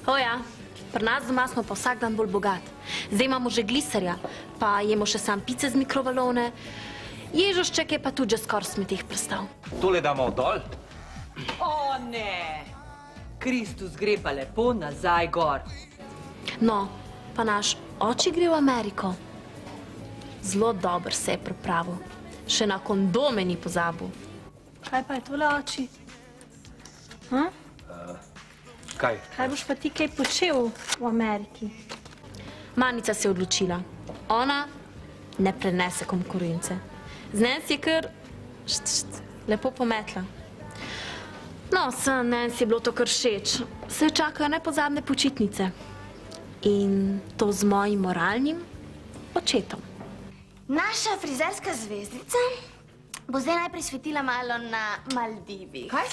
Oja, pri nas doma smo pa vsak dan bolj bogat. Zdaj imamo že gliserja, pa jemo še sam pice z mikrovalovne. Ježošček je pa tudi že skoraj smetih prestal. Tole damo dol? O ne! Kristus gre pa lepo nazaj gor. No, pa naš oči gre v Ameriko. Zelo dober se je pripravil. Še na kondome ni pozabil. Kaj pa je tole, oči? Kaj? Kaj boš pa ti kaj počel v Ameriki? Manica se je odločila. Ona ne prenese konkurence. Z Nancy je kar lepo pometla. No, s Nancy je bilo to kar všeč. Se čakajo nepozabne počitnice. In to z mojim moralnim očetom. Naša frizerska zvezdica bo zdaj najprej svetila malo na Maldivih. Kaj?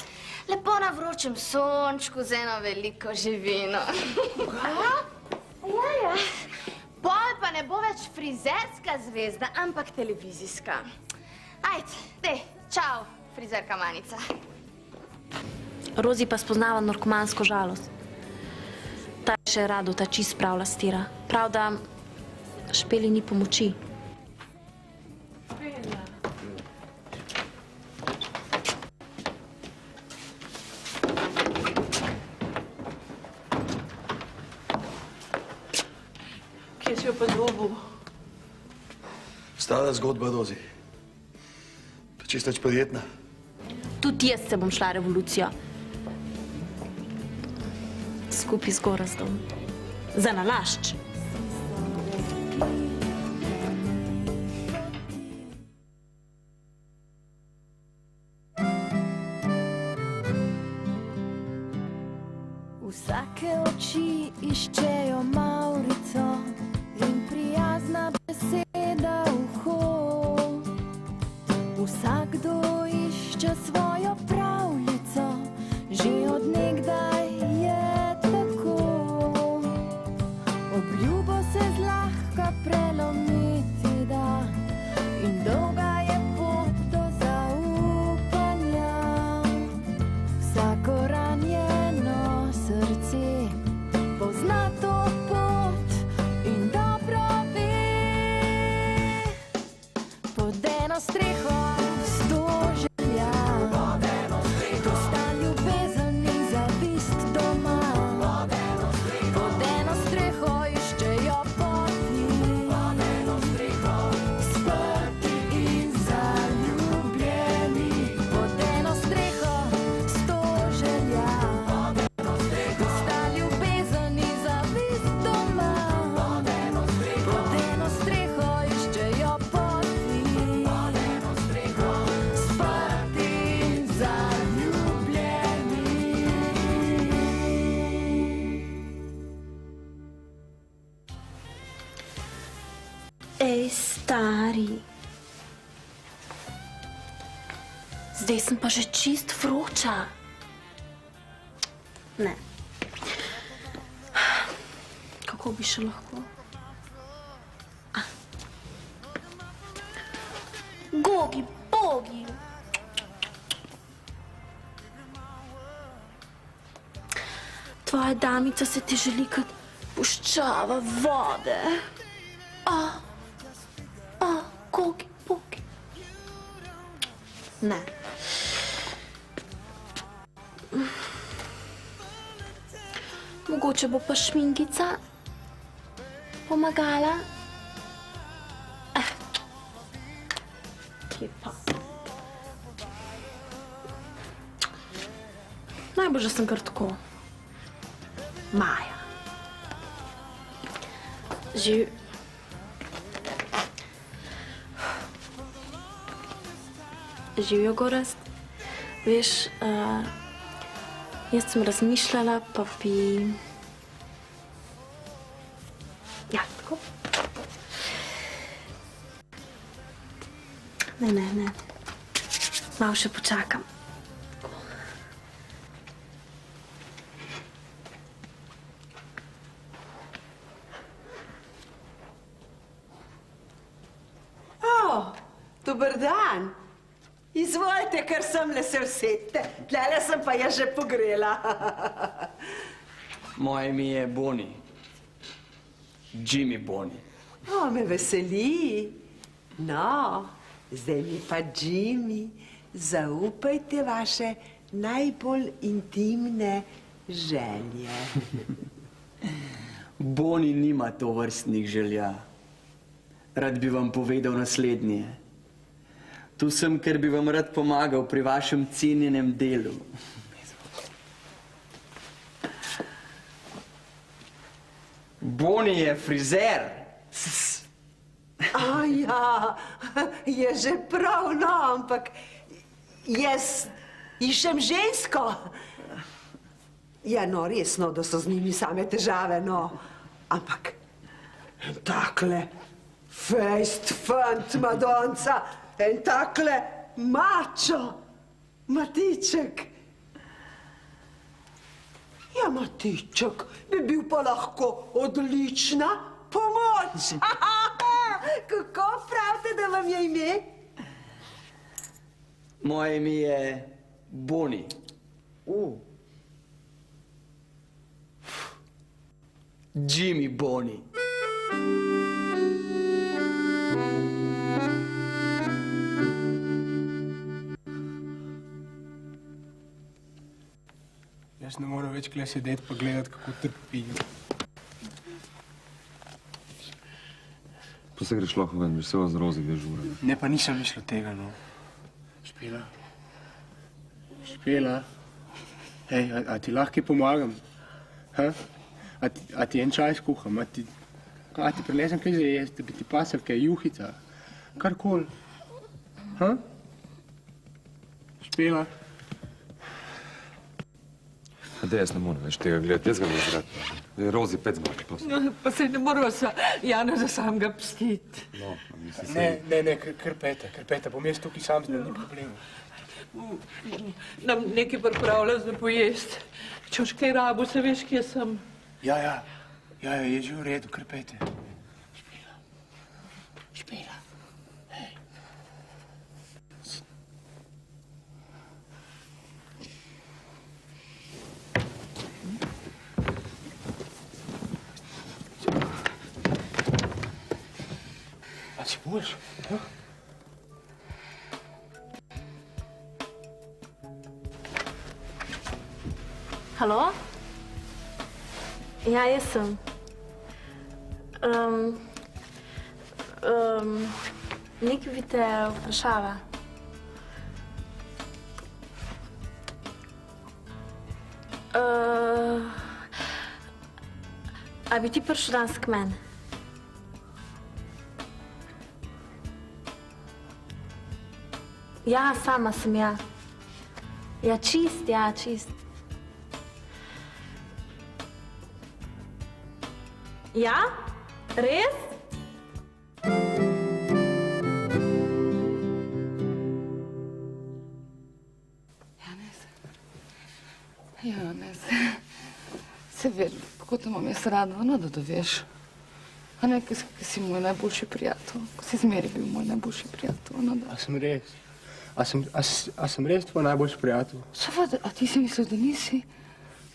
Lepo na vročem sončku z eno veliko živino. Ja. Pol pa ne bo več frizerska zvezda, ampak televizijska. Ajde, dej, čau, frizerka Manica. Rozi pa spoznava narkomansko žalost. Ta je še rado ta čist prav lastira. Prav, da Špeli ni pomoči. Kje si jo pa dobil? Stara zgodba, Rozi. Pa čisto prijetna. Tudi jaz se bom šla revolucijo. Skupaj z Gorazdom. Za nalašč. Vsake oči iščejo Maurico in prijazna beseda uho. Vsakdo išče svojo pravljico, že od nekdaj je tako. Obljubo se zlahka prelomiti da in dolga je pot do zaupanja. Vsako ranjeno srce pozna to pot in dobro ve. Pod eno streho 100 želja, dosta ljubezen in zavist doma. Pod eno streho iščejo poti, sprti in zaljubljeni. Pod eno streho 100 želja, dosta ljubezen in zavist doma. Pod eno streho iščejo poti, sprti in zaljubljeni. Ej, stari. Zdaj sem pa že čist vroča. Ne. Kako bi še lahko? Gogi, bogi. Tvoja damica se ti želi kot puščava vode. Gogi, bogi. Ne. Mogoče bo pa šminkica pomagala. Kje pa? Najbolj, že sem kar tako. Maja. Živ... Živijo, Gorazd. Veš, jaz sem razmišljala, pa bi... Ja, tako. Ne. Malo še počakam. Dober dan. Izvolite, ker sem le se usedite. Tlele sem pa jaz že pogrela. Moje ime je Boni. Jimmy Boni. O, me veseli. No, zdaj mi pa Jimmy, zaupajte vaše najbolj intimne želje. Boni nima tovrstnih želja. Rad bi vam povedal naslednje. Tu sem, ker bi vam rad pomagal pri vašem cenjenem delu. Boni je frizer. Ja, je že prav, no, ampak jaz iščem žensko. Ja, no, resno, da so z njimi same težave, no, ampak takle fejst fant, Madonca, en takle mačo, Matiček. Ja, Matiček bi bil pa lahko odlična pomoč. Kako pravite, da vam je ime? Moje ime je Boni. Jimmy Boni. Jaz ne morem več kle sedeti pa gledati, kako trpijo. Pa se greš lahko ven, veš se vas z Rozi dežura. Ne, pa nisem mislil tega, no. Špela? Špela? Hej, a ti lahko pomagam? Ha? A ti en čaj skuham? A ti prinesem kaj za jesti, da bi ti pasal kaj juhica? Karkoli. Ha? Špela? Dej, jaz ne morem več tega gledati, jaz ga bom zrad. Rozi, pet zmaki, prosim. Pa se ne moramo Janeza samega pustiti. No, misli se... Ne, krpeta, bom jaz tukaj sam, zdaj ni problema. Nam nekaj pripravlja za pojesti. Če boš kaj rabo, se veš, kje sem. Ja, je že v redu, krpete. Špela. Hej. A si boljš? Halo? Ja, jaz sem. Nekaj bi te vprašala. A bi ti prišel danes k meni? Ja, sama sem, ja. Ja, čist. Ja? Res? Janez, se veš, kako te imam jaz rada, no, da veš. A ne, ki si moj najboljši prijatelj, ko si zmeri bil moj najboljši prijatelj, no, da. A sem res? A sem res tvoj najboljši prijatelj? Seveda, a ti si mislil, da nisi?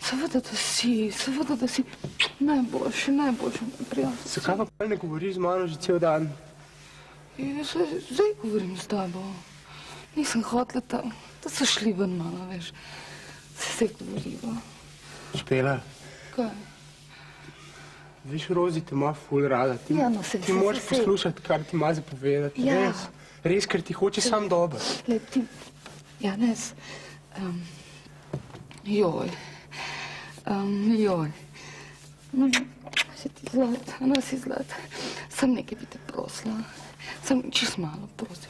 Seveda, da si najboljši prijatelj. Zakaj pa ne govoriš z mano že cel dan? Jaz zdaj govorim s tabo. Nisem hotela tam, da so šli ven malo, veš. Se zdaj govoriva. Špela, Kaj? veš, Rozi te ima ful rada. Ja, no, se Ti moraš poslušati, kar ti ima za povedati. Ja. Res. Res, ker ti hoče sam dobro. Le ti, Janez, joj, si ti zlat, ona si zlat. Sam nekaj bi te prosila, sam čist malo, prosim.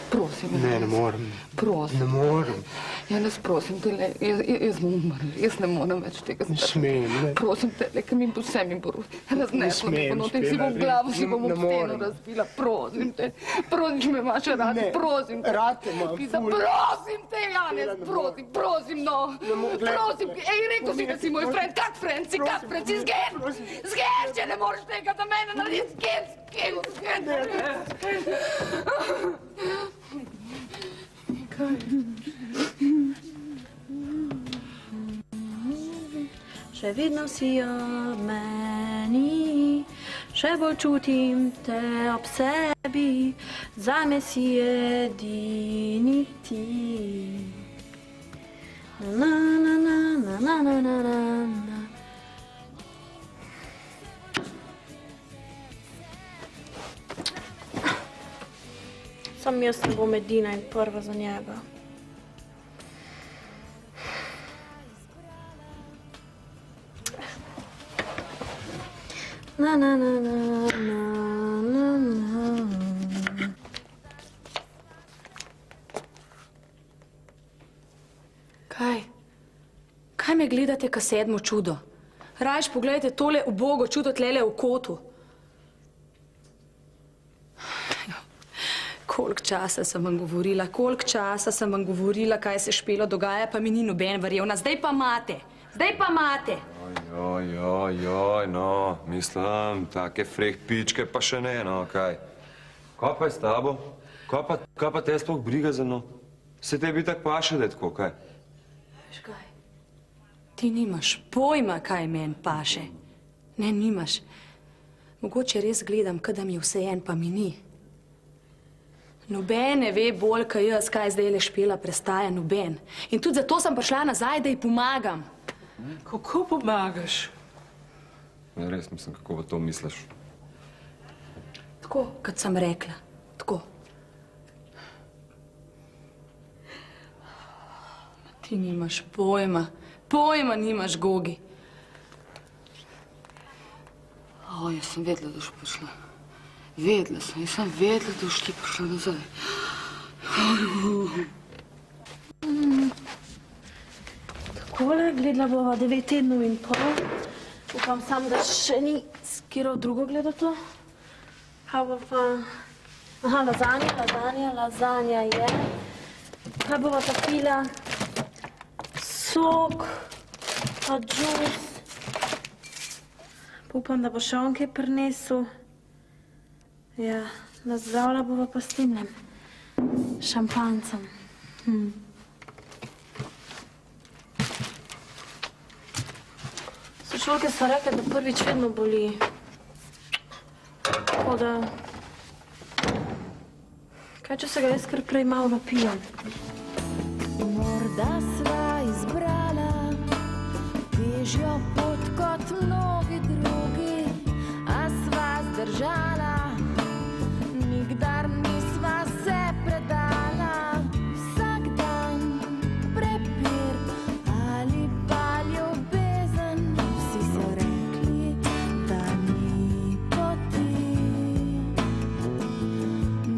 Prosim. Ne morem. Prosim. Ne morem. Janez, prosim te, jaz bom umrl, jaz ne morem več tega Ne smem, ne. Prosim te, ker mi bo vse mi bo razneslo, smem, noter si bom Špela, glavo, si bom ne ob steno morem. razbila, prosim te, če me imaš rad, Ne, prosim te. rad te imam, Pisa, ful. prosim te, Janez, Špela, ne prosim, no. glej, Prosim, rekel si, da si moj friend, kak friend, si zgen, če ne moreš tega za mene narediti, zgen. Še vedno si ob meni, še bolj čutim te ob sebi, zame si edini ti. Na, na, na, na, na, na, na, na, na. Sam jaz ne bom edina in prva za njega. Na, na, na, na, na, na, na. Kaj? Kaj me gledate, ka sedmo čudo? Rajš pogledajte tole ubogo čudo tlele v kotu. Koliko časa sem vam govorila, kaj se Špelo dogaja, pa mi ni noben verjel. Zdaj pa imate. No, mislim, take freh pičke pa še ne, no, kaj. Kaj pa je s tabo? Kaj pa te sploh briga za no? Se tebi tak paše, da je tako, kaj? Veš kaj? Ti nimaš pojma, kaj meni paše. Ne, nimaš. Mogoče res gledam, kada mi je vseeno, pa mi ni. Noben ne ve bolj, kaj jaz, kaj zdaj le Špela prestaja, noben. In tudi zato sem prišla nazaj, da ji pomagam. Kako pomagaš? Ja, res mislim, kako pa to misliš? Tako, kot sem rekla. Tako. Ti nimaš pojma. Pojma nimaš, Gogi. Jaz sem vedela, da boš prišla. Vedela sem vedela, da boš ti prišla nazaj. Takole, gledala bova 9 tednov in pol. Upam sam, da še ni skiro drugo gleda to. Kaj bo pa... Aha, lazanja je. Kaj bova ta pila? Sok, pa džus. Upam, da bo še on kaj prinesel. Ja, nazdravila bova pa s timnem šampancem. Sošolke so rekle, da prvič vedno boli. Tako da... Kaj, če se ga jaz kar prej malo napijem? Morda sva izbrala težjo pot kot mnogi drugi, a sva zdržala, nikdar nisva se predala. Vsak dan prepir ali pa ljubezen, vsi so rekli, da ni poti.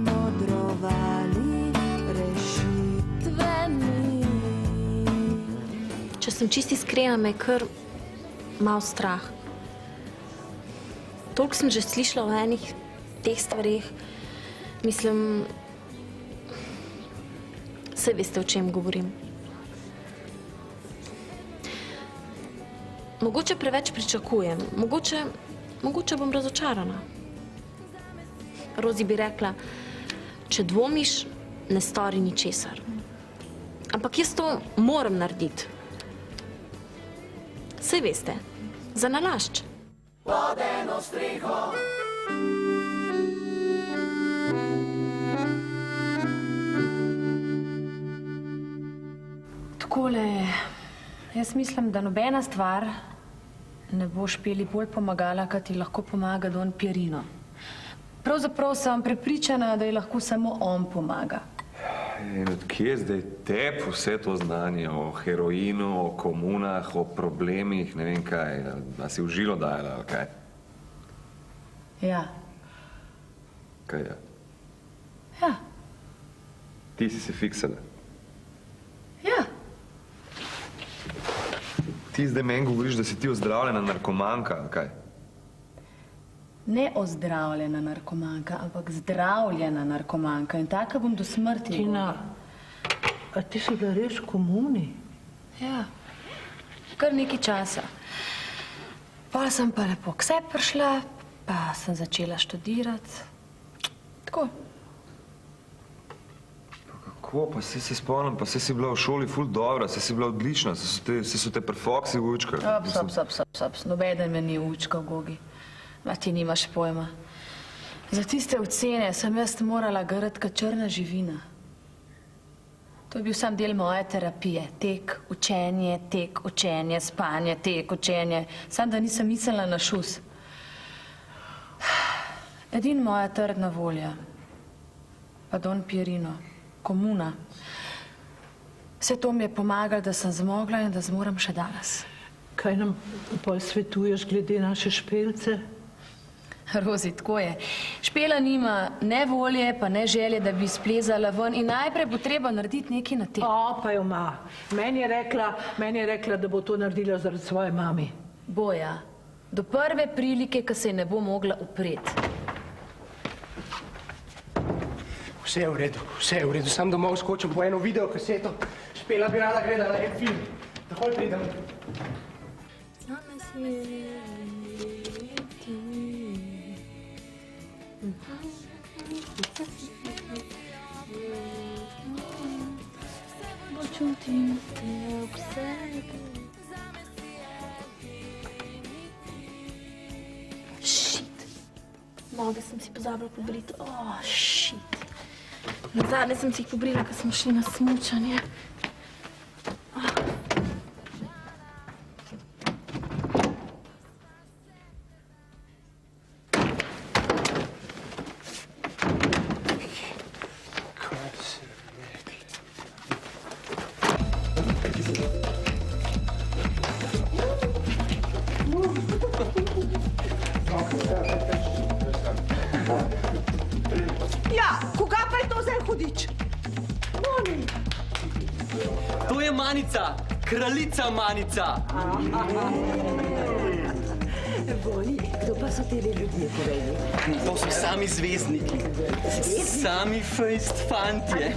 Modrovali rešitve ni. Če sem čisti iskrena, me je kar malo strah. Toliko sem že slišala o enih teh stvareh. Mislim, saj veste, o čem govorim. Mogoče preveč pričakujem, mogoče bom razočarana. Rozi bi rekla, če dvomiš, ne stori ničesar. Ampak jaz to moram narediti. Saj veste, za nalašč. Pod eno streho. Takole, jaz mislim, da nobena stvar ne bo Špeli bolj pomagala, kot ti lahko pomaga don Pirino. Pravzaprav sem prepričana, da ji lahko samo on pomaga. In odkje zdaj tebi vse to znanje o heroinu, o komunah, o problemih, ne vem kaj, a si v žilo dajala ali kaj? Ja. Kaj je? Ja. Ti si se fiksala. Ja. Ti zdaj meni govoriš, da si ti ozdravljena narkomanka, ali kaj? Ne ozdravljena narkomanka, ampak zdravljena narkomanka in taka bom do smrti. Tina, a ti si bila res v komuni? Ja, kar nekaj časa. Pa sem pa lepo k sebi prišla, pa sem začela študirati. Tako. Kako? Pa se spomnim, pa se si bila v šoli ful dobra, se si bila odlična, se so te pri Foxi učkali. Nobeden me ni učkal, Gogi. Ma ti nimaš pojma. Za tiste ocene sem jaz morala grati kot črna živina. To je bil sam del moje terapije. Tek, učenje, spanje, tek, učenje. Sam da nisem mislila na šus. Edin moja trdna volja. Pa Don Pierino. Komuna. Vse to mi je pomagalo, da sem zmogla in da zmorem še danes. Kaj nam pol svetuješ glede naše Špelce? Rozi, tako je. Špela nima ne volje, pa ne želje, da bi splezala ven in najprej bo treba narediti nekaj na tem. O, pa jo ima. Meni je rekla, da bo to naredila zaradi svoje mami. Boja, do prve prilike, ko se ji ne bo mogla upreti. Vse je v redu, sam domov skočim po eno videokaseto. Špela bi rada gledala en film. Takoj pridem. Počutim te ob sebi. Shit. Noge sem si pozabila pobriti. Oh, shit. Nazadnje sem si jih pobrila, ko smo šli na smučanje. Ja, koga pa je to zdaj hudič? Moni. To je Manica, kraljica Manica. Boni, kdo pa so tele ljudje, povej? To so sami zvezdniki, sami fejst fantje,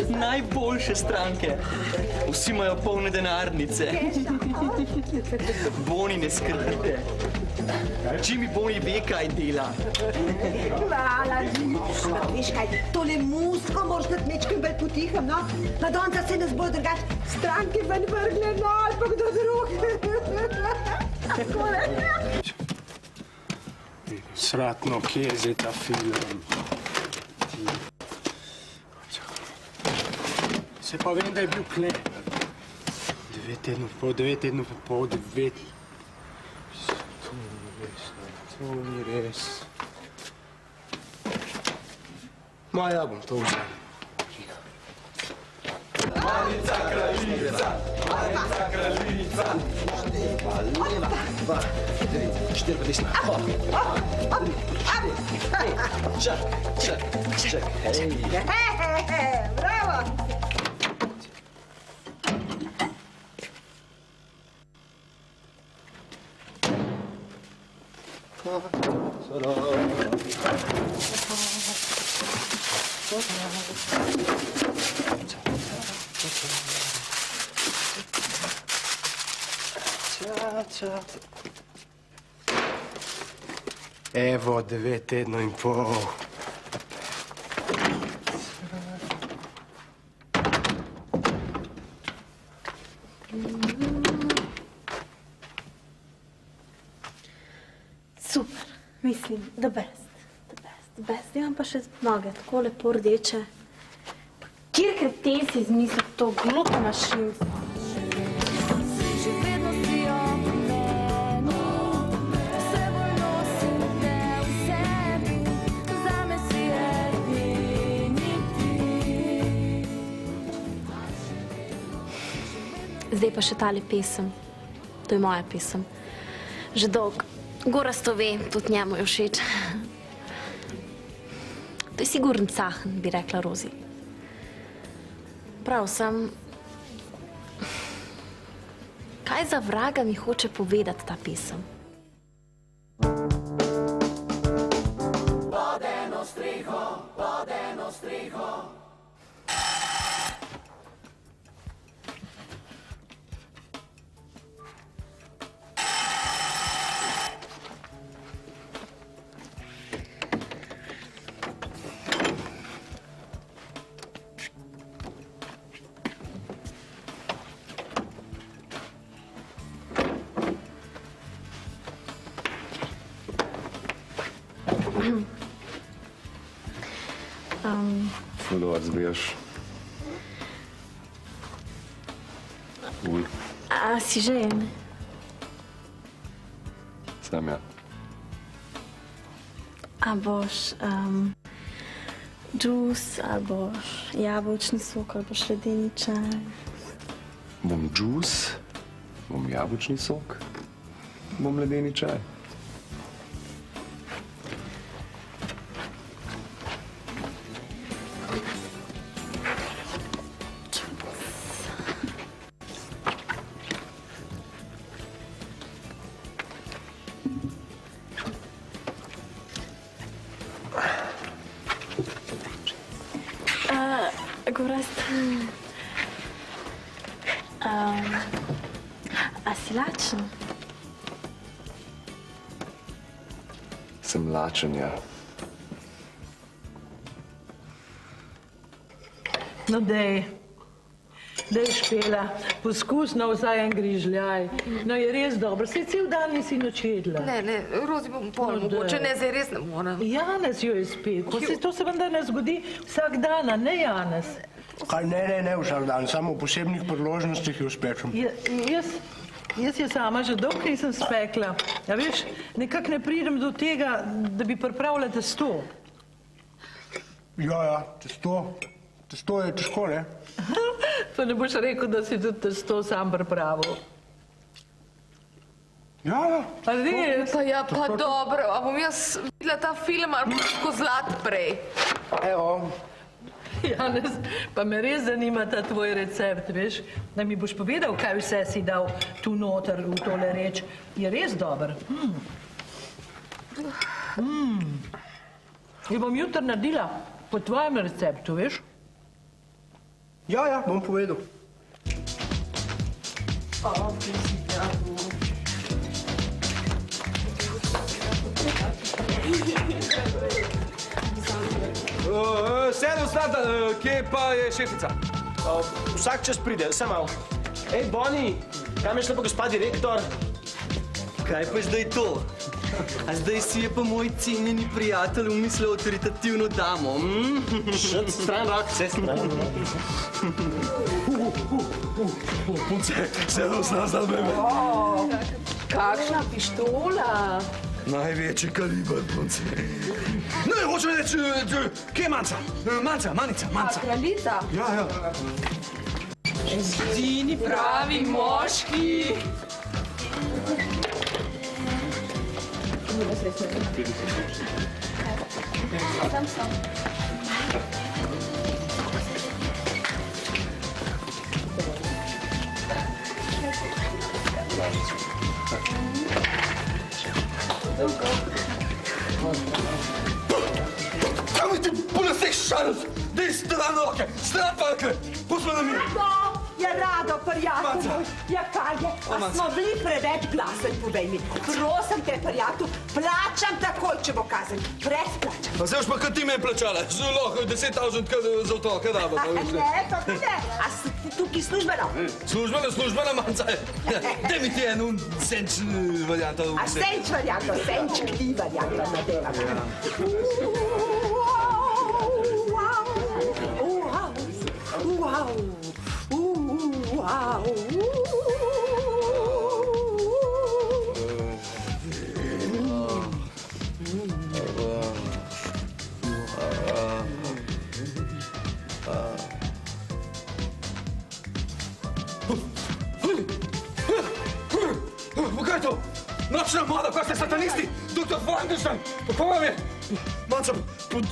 najboljše stranke. Vsi imajo polne denarnice. Boni, ne skrbite. Jimmy Boni ve, kaj dela. Hvala, Jimmy. Veš kaj, tole musko moraš dati mečkem bolj potihem, no? Pa danes se nas bo drugač stranke ven vrgle, no, ali pa kdo drug. Takole. Sratno, kje je zdaj ta film? Se pa vem, da je bil kle. 9 tednov pa pol, 9. To ni res. Ma ja bom to vzel. Manica kraljica, Manica kraljica. Leva, 2, 3, 4, pa desna. Čak. Hej. Bravo. Evo, 9 tednov in pol. Super, mislim, the best. Imam pa še noge tako lepo rdeče. Kjer kreten si izmislil to glupo mašinstvo? Zdaj pa še tale pesem. To je moja pesem. Že dolgo. Gorazd ve, tudi njemu je všeč. To je sigurn cahn, bi rekla Rozi. Prav sem... Kaj za vraga mi hoče povedati ta pesem? Pod eno streho. Ful zbijaš. Ful. A si žejen? Sem ja. A boš džus, ali boš jabolčni sok, ali boš ledeni čaj? Bom džus, bom jabolčni sok, bom ledeni čaj. Gorazd, a si lačen? Sem lačen, ja. No, dej, Špela, poskus na vsaj en grižljaj. No, je res dobro, saj cel dan nisi nič jedla. Ne, Rozi bom pol, mogoče ne, zdaj res ne morem. Janez jo je spet, to se vendar ne zgodi vsak dan, a ne Janez? Kaj ne vsak dan, samo v posebnih priložnostih jo spečem. Jaz je sama že dolgo nisem spekla. Ja, veš, nekako ne pridem do tega, da bi pripravila testo. Ja, testo je težko, ne? Pa ne boš rekel, da si tudi testo sam pripravil. Ja. A res? Pa dobro, a bom jaz videla ta film ali bom tako zlat prej? Evo. Janez, pa me res zanima ta tvoj recept, veš? Da mi boš povedal, kaj vse si dal tu noter v tole reč. Je res dober. Jo bom jutri naredila po tvojem receptu, veš? Ja, bom povedal. Sedem, Stata, kje pa je šefica? Vsak čas pride, sem malo. Ej, Boni, kam je šla pa gospa direktor? Kaj pa zdaj to? A zdaj si je pa moj cenjeni prijatelj umislil avtoritativno damo, Šet, stran rak, vse stran. Punce, sedem zdaj bebe. Kakšna pištola? Največji kaliber, punce. Ne, hočem reči, kje je manca? Manica. Kraljica? Ja. Edini pravi moški. Kam ti pune vseh šarov? Dej stran roke, stran palke, pusti me na mir. Je rado, prijatelj moj. Ja, kaj je? A smo bili preveč glasen, povej mi. Prosim te, prijatelj, plačam takoj, če bo kazen. Brez plačam. Pa zdaj už pa kaj ti me plačala? Zelo, 10.000 za otroka dava. Ne, to ti ne. A si tukaj službeno? Službena manca. Daj mi ti eno senč varianta. A senč varianto, senč kli varianto nadevam. ste satanisti? Doktor Frankenstein, kako vam je? Manca,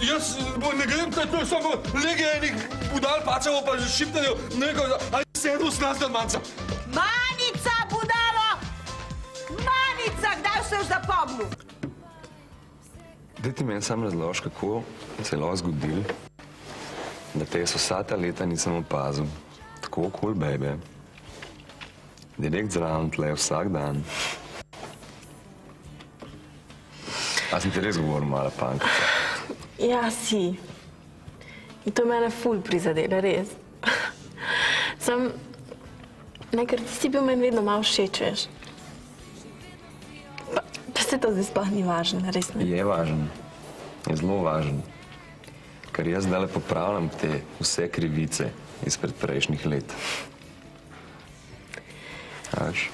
jaz ne grem kaj to, samo lege enih budal pačevo pa šiptanjo, nekaj, ali sedel s nas dan, Manca. Manica, budalo! Manica, kdaj se už zapomnil? Daj ti meni sam razlož, kako se je lahko zgodilo, da te jaz vsa ta leta nisem opazil. Tako cool, baby. Direkt zraven tle vsak dan. A sem ti res govoril, mala pankica? Ja, si. In to mene ful prizadela, res. Sam, ker ti si bil meni vedno malo všeč, veš. Pa se to zdaj sploh ni važno, res ne. Je važen. Je zelo važen. Ker jaz zdaj popravljam te vse krivice izpred prejšnjih let. A veš?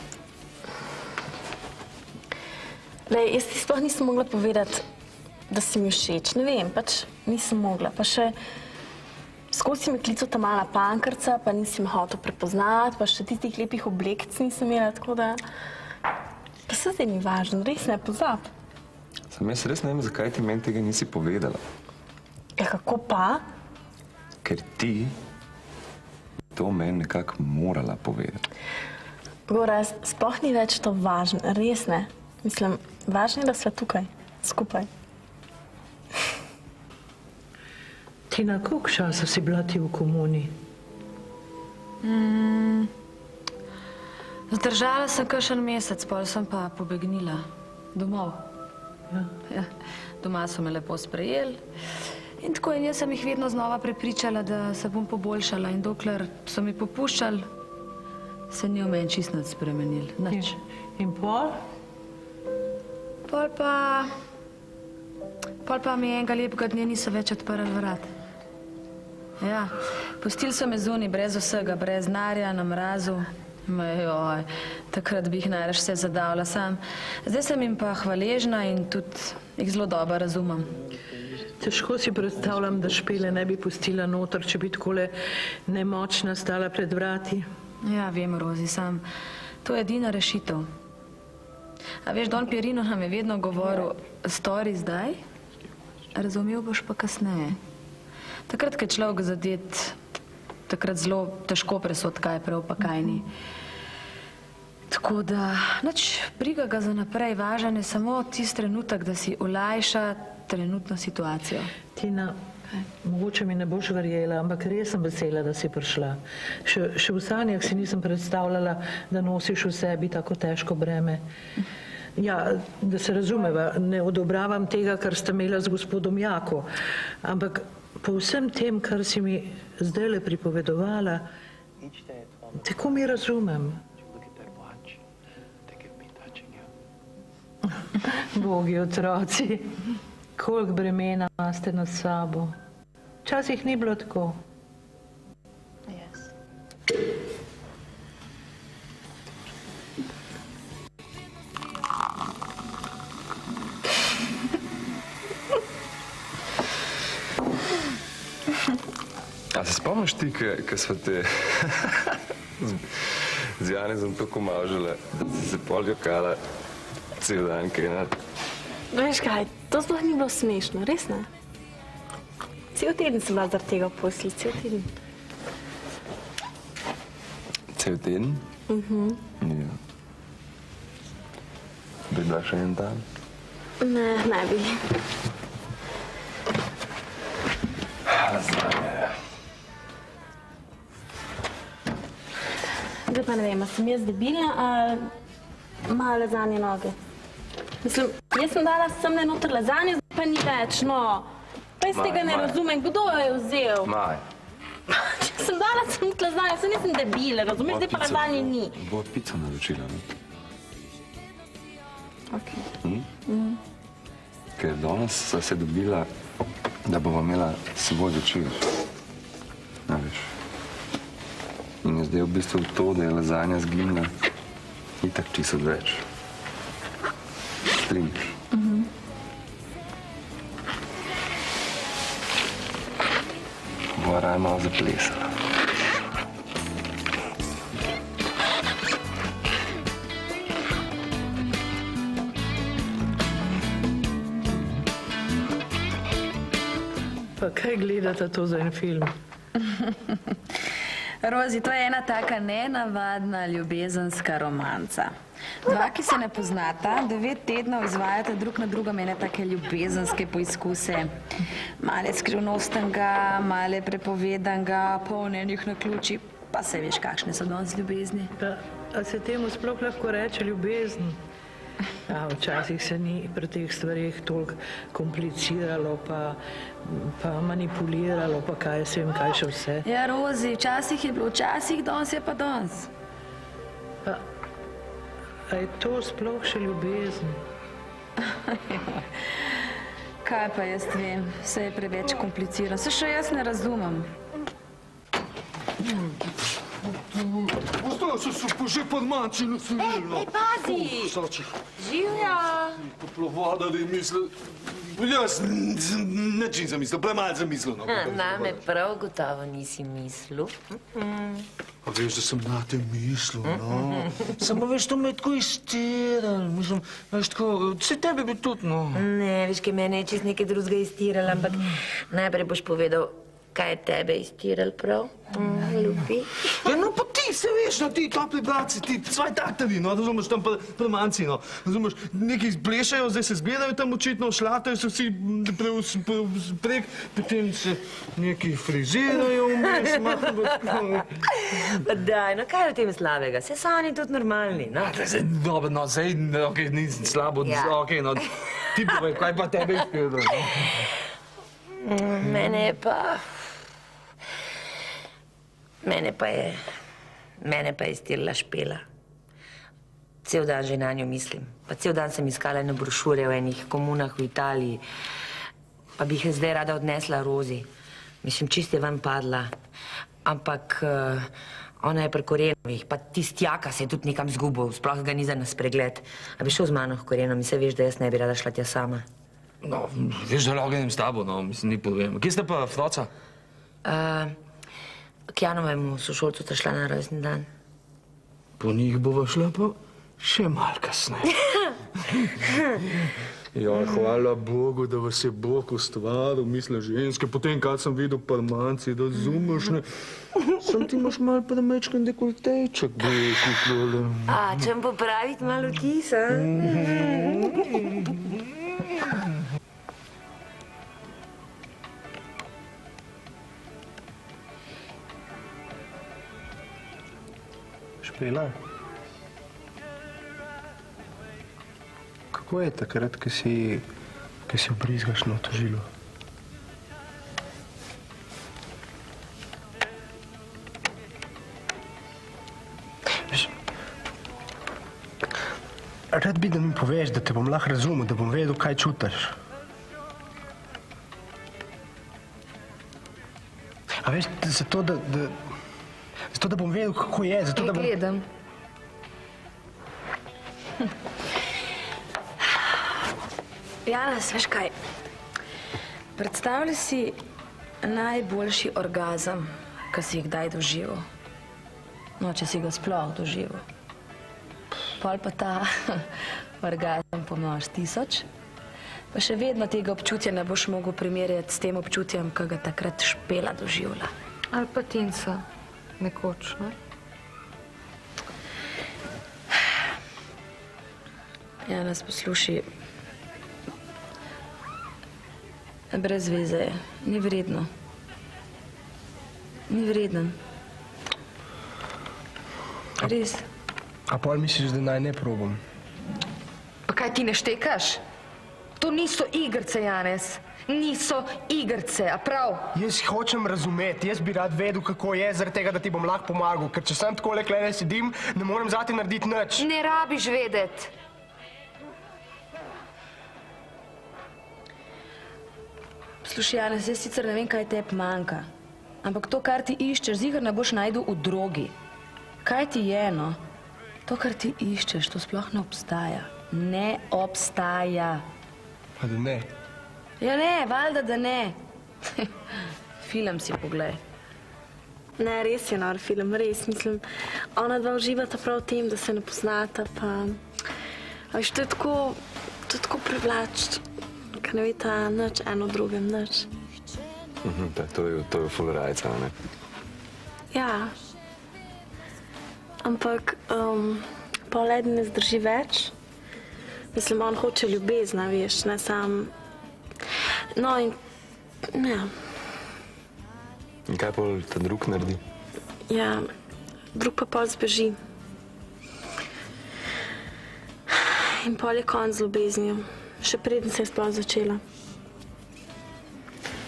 Lej, jaz ti sploh nisem mogla povedati, da si mi všeč. Ne vem, pač nisem mogla. Pa še skozi mi klical ta mala pankrca, pa nisi me hotel prepoznati, pa še tistih lepih oblekc nisem imela, tako da... Pa se zdaj ni važno, res ne pozab. Sam jaz res ne vem, zakaj ti meni tega nisi povedala. Ja, kako pa? Ker ti to meni nekako morala povedati. Gora, sploh ni več to važno, res ne. Mislim, važno je, da sva tukaj, skupaj. Tina, koliko časa si bila ti v komuni? Zdržala sem kakšen mesec, pol sem pa pobegnila domov. Ja, doma so me lepo sprejeli. In tako in jaz sem jih vedno znova prepričala, da se bom poboljšala. In dokler so mi popuščali, se ni v meni čist nič spremenil. Nič. In pol? Pol pa mi enega lepega dne niso več odprli vrat. Ja, pustili so me zunaj, brez vsega, brez denarja, na mrazu. Joj, takrat bi jih najraž vse zadavila sam. Zdaj sem jim pa hvaležna in tudi jih zelo dobro razumem. Težko si predstavljam, da Špele ne bi pustila noter, če bi takole nemočna stala pred vrati. Ja, vem, Rozi, sam. To je edina rešitev. A veš, Don Pierino nam je vedno govoril, stori zdaj, razumel boš pa kasneje. Takrat, ko je človek zadet, takrat zelo težko presod, kaj je prav, pa kaj ni. Tako da, nič briga ga za naprej, važen je samo tisti trenutek, da si olajša trenutno situacijo. Tina, mogoče mi ne boš verjela, ampak res sem vesela, da si prišla. Še v sanjah si nisem predstavljala, da nosiš v sebi tako težko breme. Ja, da se razumeva, ne odobravam tega, kar sta imela z gospodom Jako, ampak po vsem tem, kar si mi zdajle pripovedovala, tako mi razumem. Bogi otroci, koliko bremena ste nad sabo. Včasih ni bilo tako. A se spomniš ti, ko sva te z Janezom tako mažile, da si se pol jokala cel dan, kaj nad? Veš kaj, to sploh ni bilo smešno, res ne? Cel teden sem bila zaradi tega v posli, cel teden. Cel teden? Ja. Bi bila še en dan? Ne bi. Zdaj pa ne vem, a sem jaz debilna, ali ima lezanje noge. Mislim, jaz sem dala semle noter lezanje, zdaj pa ni več, no. Pa jaz tega ne razumem, kdo jo je vzel? Maj. Če sem dala sem lezanje, sem nisem debila, razumeš, zdaj pa lezanje ni. Bo pico naročila, ne? Ok. Ker danes sva se dobila, da bova imela svoj večer. A veš. In je zdaj v bistvu to, da je lezanja zginila, itak čisto odveč. Strinjaš? Bova raje malo zaplesala. Pa kaj gledate to za en film? Rozi, to je ena taka nenavadna ljubezenska romanca. Dva, ki se ne poznata, 9 tednov izvajate drug na drugom ene take ljubezenske poizkuse. Male skrivnostnega, male prepovedanega, polnenih naključij, pa se veš, kakšne so danes ljubezni. A se temu sploh lahko reče ljubezen? Ja, včasih se ni pri teh stvarih toliko kompliciralo, pa manipuliralo, pa kaj se vem, kaj še vse. Ja, Rozi, včasih je bilo včasih, danes je pa danes. A je to sploh še ljubezen? Kaj pa jaz vem, vse je preveč komplicirano. Se še jaz ne razumem. Ostalo so pa že podmanči nasilno. Ej, pazi! Živja! Toplo voda, da je mislil... Jaz nič nisem mislil, premalo sem mislil. Name prav gotovo nisi mislil. A veš, da sem na te mislil, no. Samo veš, to me je tako iztiral. Mislim, veš, tako, vse tebe bi tudi, no. Ne, veš, kaj mene je čez nekaj drugega iztiral, ampak najprej boš povedal, kaj je tebe iztiral prav, ljubi. Ja, no, pa ti se veš, no, ti topli bratci, ti svoj taktavi, no, razumeš, tam premanci, no. Razumeš, neki plešajo, zdaj se zbirajo tam očitno, šlatajo se vsi prek, potem se neki frizirajo vmes, Pa daj, no kaj je v tem slabega? Saj so oni tudi normalni, no? Dobro, no, zdaj, okej, nisem slabo, okej, no, ti povej, kaj pa tebe iztiral, no? Mene pa je iztirala Špela. Cel dan že na njo mislim. Pa cel dan sem iskala ene brošure v enih komunah v Italiji. Pa bi jih zdaj rada odnesla Rozi. Mislim, čist je ven padla. Ampak ona je pri Korenovih, pa tisti Jaka se je tudi nekam zgubil, sploh ga ni za nas pregled. A bi šel z mano v Korenom in se veš, da jaz ne bi rada šla tja sama. No, veš, da lahko grem s tabo, no, mislim, ni problem. Kje ste pa, Froca? K Janovemu sošolcu sta šla na rojstni dan. Po njih bova šla pa še malo kasneje. Ja, hvala Bogu, da vas je Bog ustvaril, mislim, ženske. Potem, kad sem videl parmanci, da razumeš, ne. Sam ti imaš malo premečken dekoltejček, bojko. A, če vam popraviti malo vtis, a? Špela, kako je takrat, ko si vbrizgaš na to žilo? Rad bi, da mi poveš, da te bom lahko razumel, da bom vedel, kaj čutiš. A veš, zato, da bom vedel, kako je, zato, da bom... Gledam. Janez, veš kaj? Predstavljaj si najboljši orgazem, ki si jih kdaj doživel. No, če si ga sploh doživel. Pol pa ta orgazem pomnož 1000, pa še vedno tega občutja ne boš mogel primerjati s tem občutjem, ki ga takrat Špela doživlja. Ali pa Tinca, nekoč, ne? Janez, poslušaj. Brez veze je. Ni vredno. Ni vreden. Res. A pol misliš, da naj ne probam? Pa kaj ti ne štekaš? To niso igrice, Janez. Niso igrice, a prav? Jaz hočem razumeti, jaz bi rad vedel, kako je, zaradi tega, da ti bom lahko pomagal, ker če sem takole klene sedim, ne morem zate narediti nič. Ne rabiš vedeti. Slušaj, Janez, jaz sicer ne vem, kaj tebi manjka, ampak to, kar ti iščeš, ziher ne boš najdel v drogi. Kaj ti je, no? To, kar ti iščeš, to sploh ne obstaja. Ne obstaja. Pa da ne? Ja ne, valjda, da ne. Film si poglej. Ne, res je nor film, res. Mislim, ona dva uživata prav v tem, da se ne poznata, pa... A veš, to je tako privlačno, ker ne veta nič eno drugem, nič. To je ful rajca, ne? Ja. Ampak pol eden ne zdrži več. Mislim, on hoče ljubezna, veš, ne sam. No in, ja. In kaj pol ta drug naredi? Ja, drug pa pol zbeži. In pol je konc z ljubeznijo. Še preden se je sploh začela.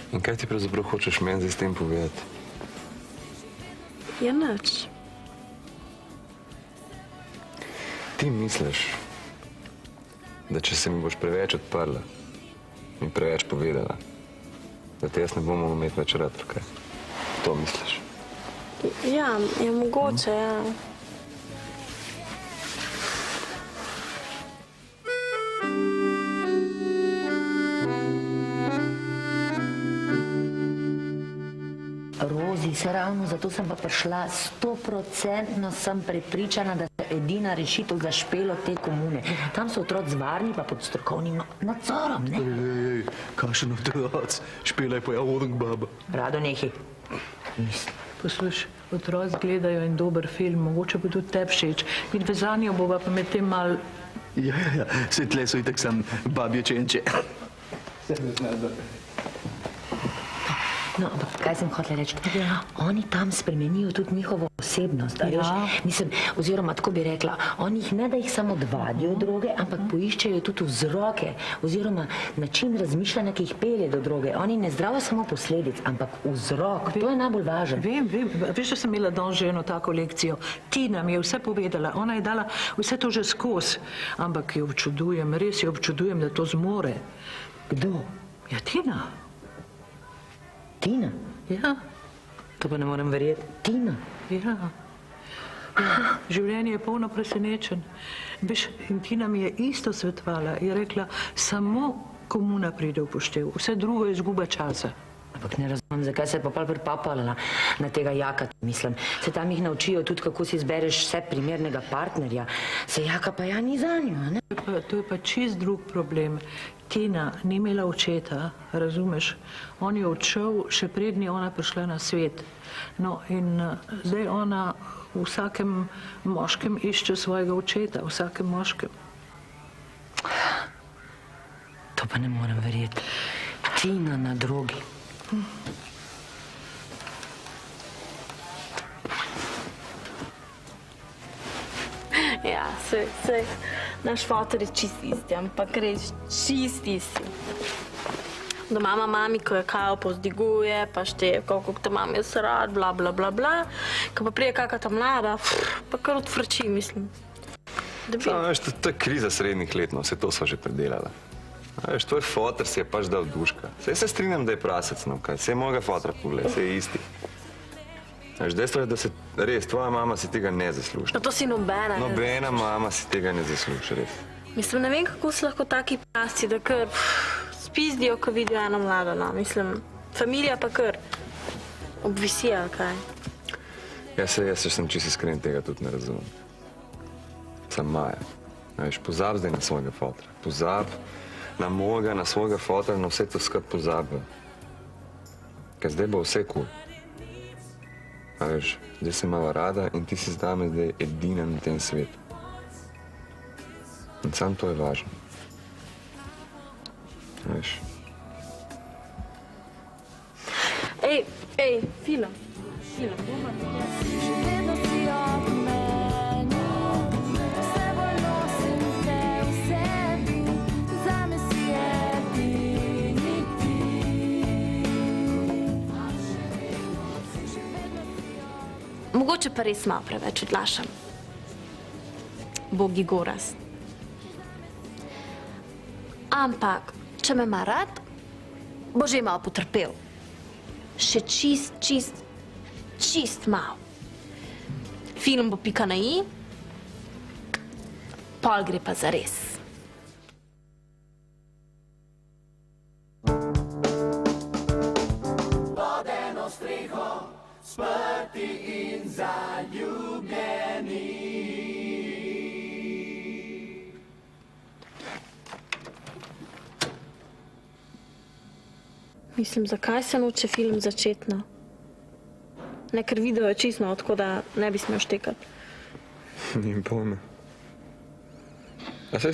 In kaj ti pravzaprav hočeš meni zdaj s tem povedati? Ja, nič. Ti misliš, da če se mi boš preveč odprla in preveč povedala, da te jaz ne bom mogel imeti več rad, kaj? To misliš? Ja, je mogoče, ja. Rozi, se ravno zato sem pa prišla, 100% sem prepričana, da je edina rešitev za Špelo te komune. Tam so otroci varni pa pod strokovnim nadzorom, ne? Ej, kakšen otroc? Špela je pa ja odek baba. Rado nehi. Posluš, otroci gledajo en dober film, mogoče bo tudi tebi všeč. In vezanjo bova pa med tem mal... Ja, saj tle so itak sam babje čenče. No, ampak kaj sem hotela reči? Oni tam spremenijo tudi njihovo osebnost, a veš? Mislim, oziroma tako bi rekla, oni jih ne da jih samo odvadijo droge, ampak poiščejo tudi vzroke, oziroma način razmišljanja, ki jih pelje do droge. Oni ne zdravijo samo posledic, ampak vzrok. To je najbolj važno. Vem. Veš, da sem imela danes že eno tako lekcijo. Tina mi je vse povedala. Ona je dala vse to že skozi. Ampak jo občudujem, res jo občudujem, da to zmore. Kdo? Ja, Tina. Tina? Ja. To pa ne morem verjeti. Tina? Ja. Življenje je polno presenečen. Veš, in Tina mi je isto svetovala. Je rekla, samo komuna pride v poštev. Vse drugo je izguba časa. Ampak ne razumem, zakaj se je pa pripapala na tega Jaka, mislim. Se tam jih naučijo tudi, kako si izbereš vse primernega partnerja. Se Jaka pa ja ni zanjo, ne? To je pa čist drug problem. Tina ni imela očeta, razumeš? On je odšel, še prednji ona prišla na svet. No in zdaj ona v vsakem moškem išče svojega očeta, v vsakem moškem. To pa ne morem verjeti. Tina na drogi. Ja, sej. Naš fotor je čist isti, ampak res čist isti. Doma ima mami, ko je kao povzdiguje, pa šteje, koliko te mami je srad, bla, bla, bla, bla. Ko pa prije kakata mlada, pa kar odfrči, mislim. Samo, veš, to je kriza srednjih let, no, vse to sva že predelala. Veš, tvoj fotor si je pač dal duška. Saj se strinjam, da je prasec, no kaj, saj mojega fotora pogled, saj je isti. Veš, dejstvo je, da se res, tvoja mama si tega ne zasluži. No to si nobena. Nobena mama si tega ne zasluži, res. Mislim, ne vem, kako so lahko taki prasci, da kar spizdijo, ko vidijo eno mlado, no. Mislim, familija pa kar obvisi, ali kaj. Ja, saj jaz sem čisto iskren, tega tudi ne razumem. Sam Maja. Veš, pozab zdaj na svojega fotora. Pozab na mojega, na svojega fotora, na vse to skup pozabil. Ker zdaj bo vse kul. A veš, zdaj se imava rada in ti si zame zdaj edina na tem svetu. In sam to je važno. Veš. Ej, film. Mogoče pa res malo preveč odlašam. Bogi gorast. Ampak, če me ima rad, bo že malo potrpel. Še čist malo. Film bo pika na i, pol gre pa zares. Pod eno streho, sprti in zaljubljeni. Mislim, zakaj se noče film začeti, no? Ne, ker video je čisto, tako da ne bi smel štekati. Nim pojme. A saj.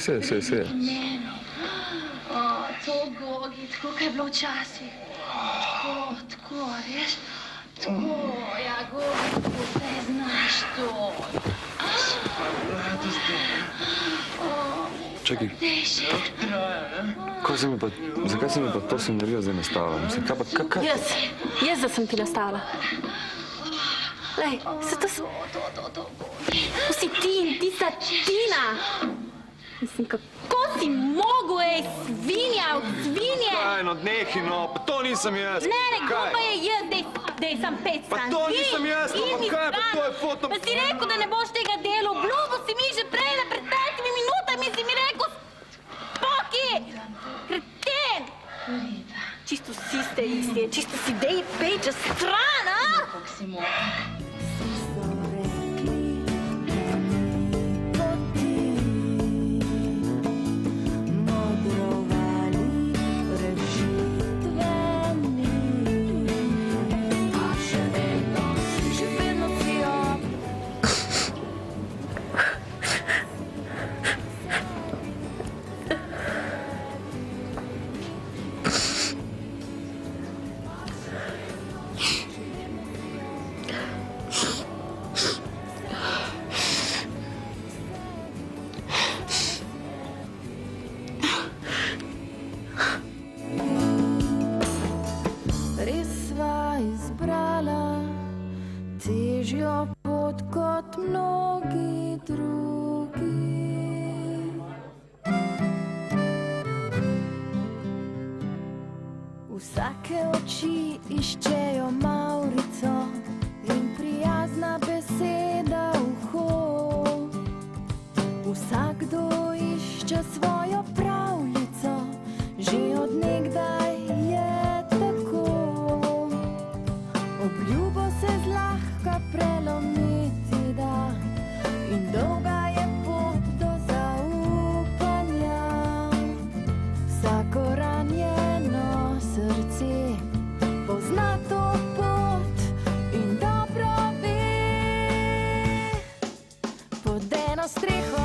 To, Gogi, tako, kaj je bilo včasih. Tako, veš? Tako, ja, Gogi, tako, saj znaš to. Čakaj. Zakaj si mi pa to scenarijo zdaj nastavila? Mislim, kaj pa, Jaz da sem ti nastavila. Lej, se to si ti in tista Tina. Mislim, kako si mogel, svinja od svinje? Kaj, no, nehi, no, pa to nisem jaz. Ne, glupa je jaz, dej sam 5 stran. Pa to nisem jaz, no, pa kaj, pa to je foto... Pa si rekel, da ne boš tega dela, obljubil si mi že prej, pred 5 minutami si mi rekel, spoki, kreten. Čisto vsi ste isti, čisto si dej peče stran, a? Kako si mogel? težjo pot kot mnogi drugi. Vsake oči iščejo Maurico in prijazna beseda uho. Vsakdo išče svojo pravljico, že od nekdaj je tako. Obljubo se zlahka prelomiti da in dolga je pot do zaupanja. Vsako ranjeno srce pozna to pot in dobro ve. Pod eno streho